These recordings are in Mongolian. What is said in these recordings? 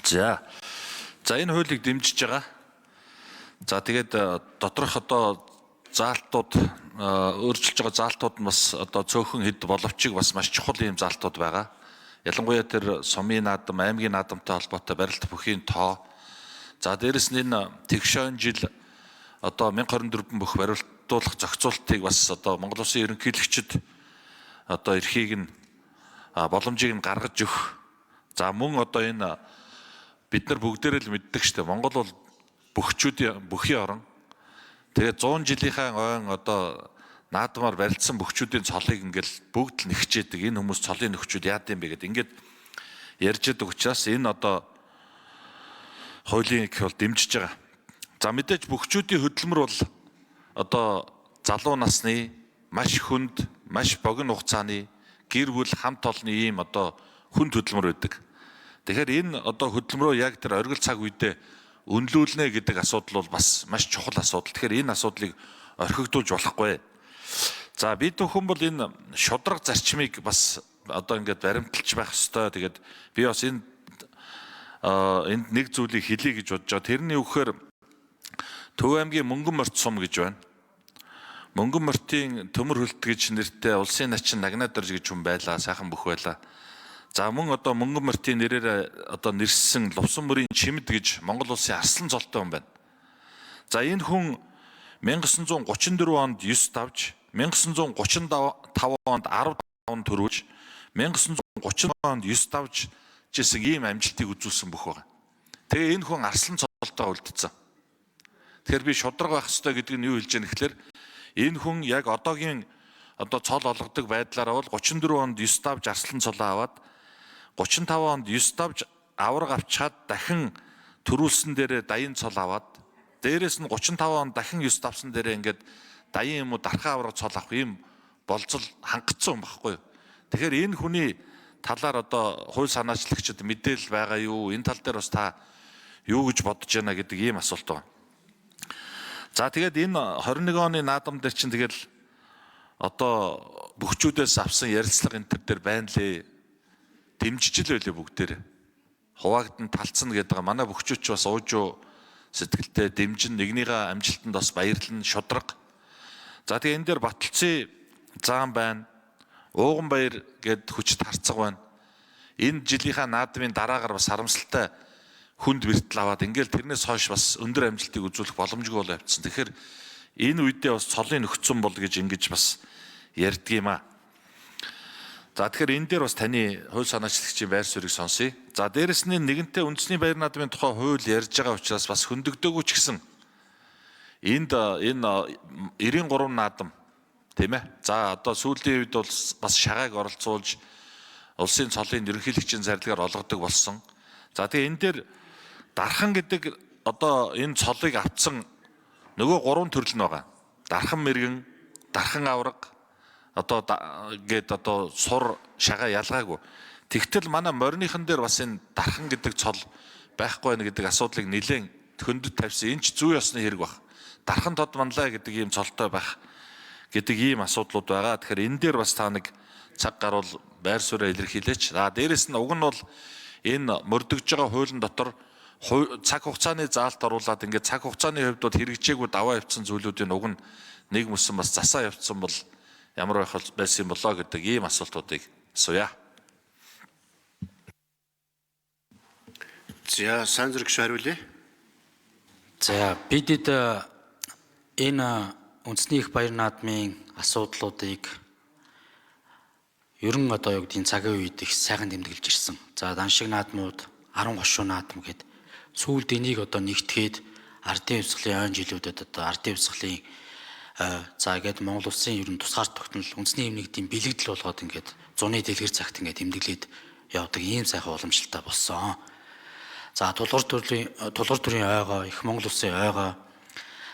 За. За энэ хуулийг дэмжиж байгаа. За тэгээд доторх одоо заалтууд өөрчилж байгаа заалтууд нь бас одоо цөөхөн хэд боловчиг бас маш чухал юм заалтууд байгаа. Ялангуяа тэр сумын наадам, аймгийн наадамтай холбоотой барилт бүхийн тоо. За дээрэс нь энэ тэгшэн жил одоо 1024 бүх барилтуулах зохицуултыг бас одоо Монгол Улсын ерөнхийлөгчд одоо эрхийг нь боломжийг нь гаргаж өгөх. За мөн одоо энэ бид нар бүгдээрээ л мэддэг шүү дээ. Монгол бол бүхий орон. Тэгээд 100 жилийнхаа ойн одоо наадмаар барилдсан бүхчүүдийн цолыг ингээл бүгд л нэгчээдэг. Энэ хүмүүс цолын нөхчүүд яад юм бэ гэдэг ингээд ярьж байгаа учраас энэ одоо хуулийн бол дэмжиж байгаа. За мэдээж бүхчүүдийн хөдөлмөр бол одоо залуу насны маш хүнд, маш богино хугацааны гэр бүл хамт олонны ийм одоо хүнд хөдөлмөр байдаг. Тэгэхээр энэ одоо хөдөлмөрөө яг тэр оргил цаг үедээ үнэлүүлнэ гэдэг асуудал бол бас маш чухал асуудал. Тэгэхээр энэ асуудлыг орхигдуулж болохгүй. За бид бүхэн бол энэ шудраг зарчмыг бас одоо ингээд баримталж байх ёстой. Тэгээд би бас энд нэг зүйлийг хэлье гэж бодож байгаа. Тэрний үгээр Төв аймгийн Мөнгөн морьт сум гэж байна. Мөнгөн морьтын төмөр хөлт гэж нэртэй улсын начин Нагнаад дорж гэж хүн байлаа, сайхан бүх байлаа. За мөн одоо Мөнгөн морьтын нэрээр одоо нэрссэн Лувсан мөрийн Чимэд гэж Монгол улсын арслан золтой хүн байна. За энэ хүн 1934 онд 9 давж, 1935 онд 15 төрүүлж, 1930 онд 9 давж жисэн ийм амжилтыг үзүүлсэн бүх байна. Тэгээ энэ хүн арслан золтой үлдсэн. Тэгэхээр би шудраг байх ёстой гэдэг нь юу хэлж яах вэ гэхээр энэ хүн яг одоогийн одоо цол олгодог байдлаараа бол 34 онд 9 давж арслан цолоо аваад 35 онд 9 давж авраг авчаад дахин төрүүлсэн дээрээ даян цол аваад дээрээс нь 35 онд дахин 9 давсан дээрээ ингээд даян юм уу дархан авраг цол авах ийм болцол хангацсан юм багхгүй юу. Тэгэхээр энэ хүний талаар одоо хууль санаачлагчид мэдээлэл байгаа юу? Энэ тал дээр бас та юу гэж бодож байна гэдэг ийм асуулт байна. За тэгээд энэ 21 оны наадам дээр чинь тэгэл одоо бүхчүүдээс авсан ярилцлага энэ төр дээр байна лээ. Дэмжиж л байлээ бүгдээр. Хуваагдан талцсан гэдэг манай бүхчүүд ч бас уужуу сэтгэлтэй дэмжин нэгнийхээ амжилтанд бас баярлан шудраг. За тэгээд энэ дээр Баталцын заан байна. Ууган баяр гэд хүчит харцаг байна. Энэ жилийнхаа наадмын дараагаар бас харамсалтай хүнд бэртэл аваад ингээл тэрнээс хойш бас өндөр амжилтыг үзүүлэх боломжгүй бол явцсан. Тэгэхээр энэ үедээ бас цолын нөхцөн бол гэж ингэж бас ярьдаг юм аа. За тэгэхээр энэ дээр бас таны хууль санаачлагчийн байр суурийг сонсъё. За дээрэс нь нэгэнтээ үндэсний баяр наадмын тухай хууль ярьж байгаа учраас бас хөндөгдөөгүй ч гэсэн энэ 93 наадам тийм ээ. За одоо сүүлийн үед бол бас шагааг оролцуулж улсын цолын ерөнхийлөгчийн зарилгаар олгодог болсон. За тэгээ энэ дээр дархан гэдэг одоо энэ цолыг авцсан нөгөө 3 төрөл нь байгаа. Дархан мэргэн, дархан авраг одоо гээд одоо сур шагаа ялгаагүй. Тэгтэл манай мориныхан дээр бас энэ дархан гэдэг цол байхгүй байна гэдэг асуудлыг нэлээд хөндөд тавьсан. Энэ ч зүй ёсны хэрэг баг. Дархан тод манлаа гэдэг ийм цолтой байх гэдэг ийм асуудлууд байгаа. Тэгэхээр энэ дээр бас та нэг цаг гарвал байр сууриа илэрхийлээч. Дээрэс нь уг нь бол энэ мөрдөгж байгаа хуулийн дотор цаг хугацааны заалт оруулаад ингээд цаг хугацааны хувьд бол хэрэгжээгүй даваа явцсан зүйлүүдийн уг нь нэг мөсөн бас засаа явцсан бол ямар байх байсан болоо гэдэг ийм асуултуудыг асууя. За сайн зэрэг хариулъя. За бидэд энэ үндэсний их баяр наадмын асуудлуудыг ерөн одоо юу гэдгийг цагийн үед их сайхан тэмдэглэж ирсэн. За даншиг наадмууд, 10 гошуу наадам гэд сүүлд энийг одоо нэгтгээд ардын хувьсгалын ойн жилүүдэд одоо ардын хувьсгалын за гээд Монгол улсын ерөн тусгаар тогтнол үндэсний эмнэлгийн бэлэгдэл болгоод ингээд зуны дэлгэр цагт ингээд тэмдэглээд явдаг ийм сайхан уламжлалтай болсон. За тулгар төрийн ойгоо, их Монгол улсын ойгоо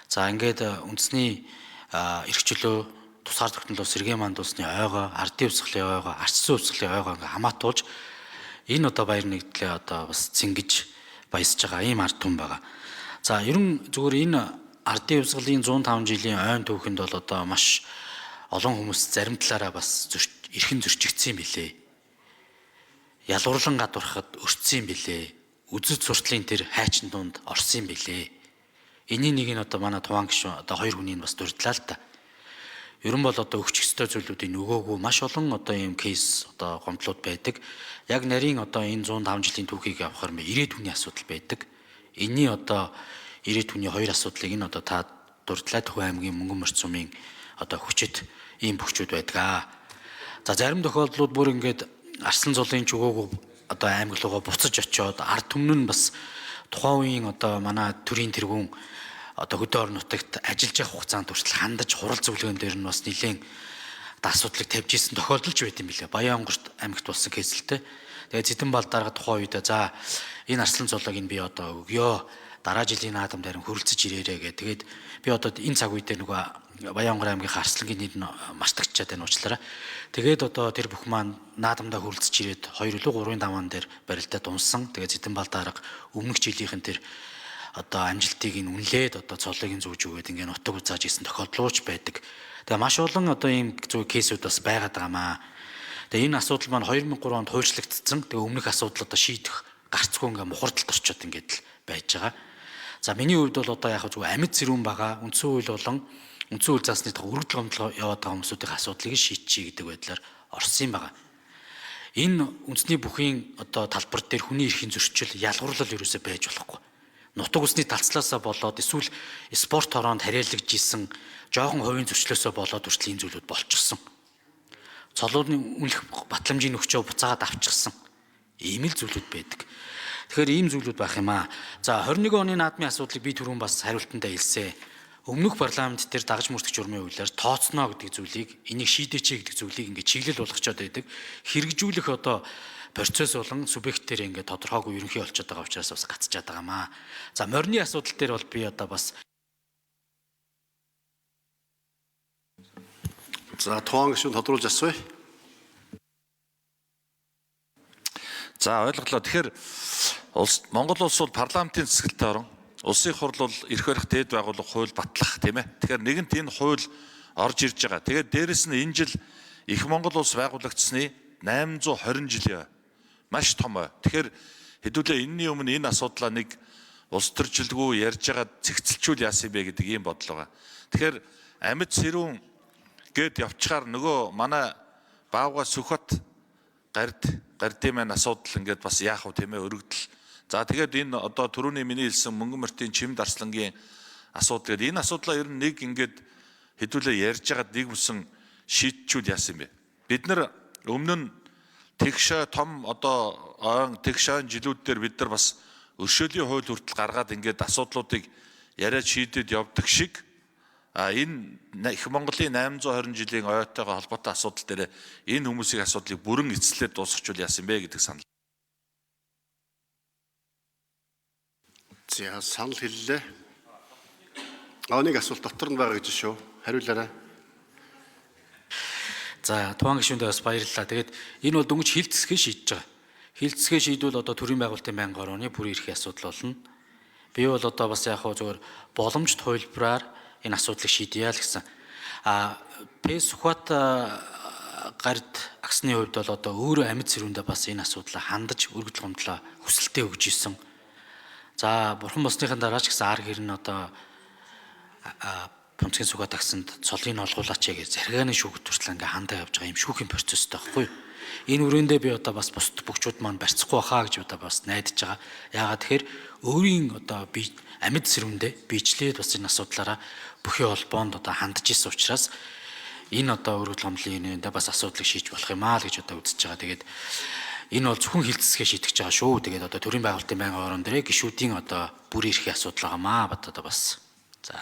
за ингээд үндэсний эрхчлөө тусгаар тогтнолоос сэргээн манд улсны ойгоо, ардын хувьсгалын ойгоо, арчсан хувьсгалын ойгоо ингээд хамаатуулж энэ одоо баяр нэгдлээ одоо бас цэнгэж баясж байгаа ийм ард түмэн байгаа. За ерөн зүгээр энэ ардын хувьсгалын 105 жилийн ойн түүхэнд бол одоо маш олон хүмүүс зарим талаараа бас эрхэн зөрчигдсөн юм билээ. Ялгуурлан гадуурхад өртсөн юм билээ. үзэл суртлын тэр хайчин дунд орсон юм билээ. Энийн нэг нь одоо манай Туван гишүүн одоо хоёр хүний бас дурдлаа л та. Ер нь бол одоо өгчих ёстой зүйлүүдийн нөгөөгүй маш олон одоо ийм кейс одоо гомдлууд байдаг. Яг нарийн одоо энэ 105 жилийн түүхийг авахаар ирээд хүний асуудал байдаг. Энэний одоо ирээд хүний хоёр асуудлыг нь одоо та дурдлаа Төв аймгийн Мөнгөн Морьц сумын одоо хүчит ийм бүхчүүд байдаг. За зарим тохиолдлууд бүр ингээд Арслан цолын ч өгөөгүй одоо аймаг руугаа буцаж очиод ард түмэн нь бас тухайн үеийн одоо манай төрийн тэргүүн одоо хөдөө орон нутагт ажиллаж явах хугацаанд хүртэл хандаж хурал зөвлөгөөн дээр нь бас нэлээд асуудлыг тавьж исэн тохиолдолж байт юм билээ. Баянгорт аймагт болсон кейсэлтэй. Тэгээд Зэдэнбал дарга тухайн үед за энэ Арслан цолыг нь би одоо өгөө. Дараа жилийн наадам дээр хөрөлцөж ирээрээ гэ. Тэгээд би одоо энэ цаг үед нөгөө Баянгор аймгийн Арслангийн нийт нь мартагчаад байна уучлаарай. Тэгээд одоо тэр бүх маань наадамдаа хөрөлцөж ирээд 2 илүү 3-ын даваан дээр барилдаа дунсан. Тэгээд Зэдэнбал дарга өмнөх жилийнхэн тэр одоо амжилтыг нь үнэлээд одоо цолыг нь зүүж өгөөд ингээд нутаг уцааж исэн тохиолдлууч байдаг. Тэгээ маш олон одоо ийм зүйл кейсүүд бас байгаад байгаамаа. Тэгээ энэ асуудал маань 2003 онд хуульчлагдсан. Тэгээ өмнөх асуудал одоо шийдэх гарцгүй ингээд мухардалд орчод ингээд л байж байгаа. За миний хувьд бол одоо яг зөв амьд зэрүүн байгаа. Үндсэн хууль болон үндсэн хууль заасны дах өргөдөл гомдлоо яваад байгаа хүмүүсийн асуудлыг шийдчихье гэдэг байдлаар орсон юм байгаа. Энэ үндэсний бүхийн одоо талбар дээр хүний эрхийн зөрчил ялгуурлал ерөөсөй байж болохгүй. Нутаг усны талцлаасаа болоод эсвэл спорт хороонд хариалгаж исэн жоохон хувийн зөрчлөөсөө болоод хүртэл энэ зүйлүүд болчихсон. Цолоодны үнэлэх батламжийн өгчөө буцаагаад авчихсан. Ийм л зүйлүүд байдаг. Тэгэхээр ийм зүйлүүд байх юм аа. За 21 оны наадмын асуудлыг би түрүүн бас хариултандаа хэлсэн. Өмнөх парламент дээр дагаж мөрдөх журмын хуулиар тооцноо гэдэг зүйлийг энийг шийдээч гэдэг зүйлийг ингээд чиглэл болгочоод байдаг. Хэрэгжүүлэх одоо процесс болон субъекттээр ингээд тодорхойгүй ерөнхий болчиход байгаа учраас бас гацчихад байгаамаа. За морины асуудал дээр бол би одоо бас За Туван гишүүн тодруулж асууя. За ойлголоо. Тэгэхээр Монгол улс бол парламентын засаглалтай орн. Улсын хурл бол эрх барих дээд байгууллага хууль батлах тийм ээ. Тэгэхээр нэгэнт энэ хууль орж ирж байгаа. Тэгээд дээрэс нь энэ жил их Монгол улс байгуулагдсны 820 жилийн маш том. Тэгэхээр хэдүүлээ энэний өмнө энэ асуудлаа нэг улс төржилгүй ярьж байгаа цэгцэлчүүл яасан бэ гэдэг ийм бодол байгаа. Тэгэхээр амьд сэрүүн гээд явчихаар нөгөө манай Баавга Сүхбат гардын маань асуудал ингээд бас яах вэ тийм ээ өргөдөл. За тэгээд энэ одоо түрүүний миний хэлсэн Мөнгөн Морьтын Чимд Арслангийн асуудал гэдэг энэ асуудлаа ер нь нэг ингээд хэдүүлээ ярьж байгаад нэг бүсэн шийдчүүл яасан бэ? Бид нар өмнө нь тэгш том одоо тэгш жилүүд дээр бид нар бас өршөөлийн хууль хүртэл гаргаад ингээд асуудлуудыг яриад шийдэд явдаг шиг энэ их Монголын 820 жилийн оюутайгаа холбоотой асуудал дээр энэ хүмүүсийн асуудлыг бүрэн эцэслээд дуусгачвал яасан бэ гэдэг санал. За санал хэллээ. Нэг асуулт дотор нь байгаа гэж шүү. Хариулаарай. За Туван гишүүндээ бас баярлалаа. Тэгээд энэ бол дөнгөж хилцсгээ шийдэж байгаа. Хилцсгээ шийдвэл одоо төрийн байгуулалтын байнгын орны бүрийн эрхийн асуудал болно. Би бол одоо бас яг хөө зөвөр боломжит хувилбараар энэ асуудлыг шийдъя л гэсэн. Пэс Сүхбат гард агсны хувьд бол одоо өөрөө амьд сэрүүндээ бас энэ асуудлаа хандаж өргөдөл гомдлоо хүсэлтэд өгж исэн. За бурхан болсныхаа дараа ч гэсэн ар гэр нь одоо Пүнцгийн Сүхбат агсанд цолыг олгуулаач гэж заргааны шүүхт хүртэл ингээ хандаа явж байгаа юм шүүхийн процесстэй байхгүй юу? Энэ үрээндээ би одоо бас бусд бүгчүүд маань барьцахгүй хаа гэж одоо бас найдаж байгаа. Яагаад тэгэхээр өөрийн одоо би амьд сэрүүндээ бичлээд бас энэ асуудлаараа бүхий холбоонд одоо хандж исэн учраас энэ одоо өргөдөл гомдлын юундаа бас асуудлыг шийдэж болох юм аа л гэж одоо үзэж байгаа. Тэгээд энэ бол зөвхөн хилцсгээ шийдэж байгаа шүү. Тэгээд одоо төрийн байгуулалтын байнгын орон дээр гишүүдийн одоо бүрийн эрхийн асуудал байгаамаа бат одоо бас. За.